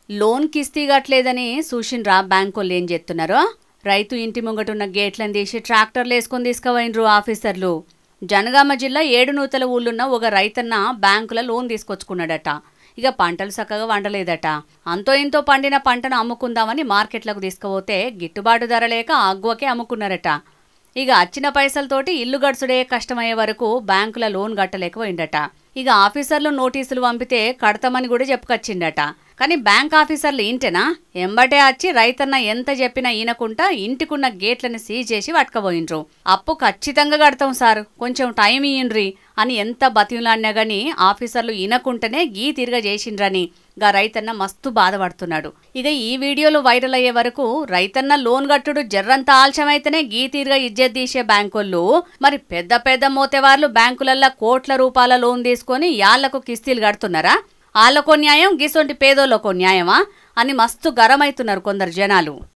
Loan కిస్తీ గట్లేదని చూసిండ్రా బ్యాంకోళ్ళు ఏం చేస్తున్నారో. రైతు ఇంటి ముంగటున్న గేట్లను తీసి ట్రాక్టర్లు వేసుకొని తీసుకుపోయినరు ఆఫీసర్లు. జనగామ జిల్లా 7 నూతల ఊళ్ళున్న ఒక రైతన్న బ్యాంకుల లోన్ తీసుకొచ్చుకున్నాడట. ఇక పంటలు చక్కగా వండలేదట. అంతో ఇంతో పండిన పంటను అమ్ముకుందామని మార్కెట్లకు తీసుకుపోతే గిట్టుబాటు ధర లేక అగ్వకే అమ్ముకున్నారట. ఇక వచ్చిన పైసలతోటి ఇల్లు గడుచుడే కష్టమయ్యే వరకు బ్యాంకుల లోన్ గట్టలేకపోయిందట. ఇక ఆఫీసర్లు నోటీసులు పంపితే కడతామని కూడా చెప్పుకొచ్చిండట. కానీ బ్యాంక్ ఆఫీసర్లు ఇంటేనా ఎంబటే వచ్చి రైతన్న ఎంత చెప్పినా ఈనకుంటా ఇంటికున్న గేట్లను సీజ్ చేసి పట్టుకపోయినరు. అప్పు ఖచ్చితంగా కడతాం సార్, కొంచెం టైం ఇయ్యండ్రి అని ఎంత బతిలాడినా గాని ఆఫీసర్లు ఈనకుంటేనే గీ తిరగ చేసిండ్రని గా రైతన్న మస్తు బాధపడుతున్నాడు. ఇక ఈ వీడియోలు వైరల్ అయ్యే వరకు రైతన్న లోన్ గట్టుడు జర్రంత ఆలస్యమైతేనే గీ తీరుగా ఇజ్జత్ తీసే బ్యాంకులు మరి పెద్ద పెద్ద మోతేవార్లు బ్యాంకులల్లో కోట్ల రూపాయల లోన్ తీసుకొని యాళ్లకు కిస్తీలు కడుతున్నారా? వాళ్ళకో న్యాయం, గీసొంటి పేదోళ్ళకో న్యాయమా అని మస్తు గరమైతున్నారు కొందరు జనాలు.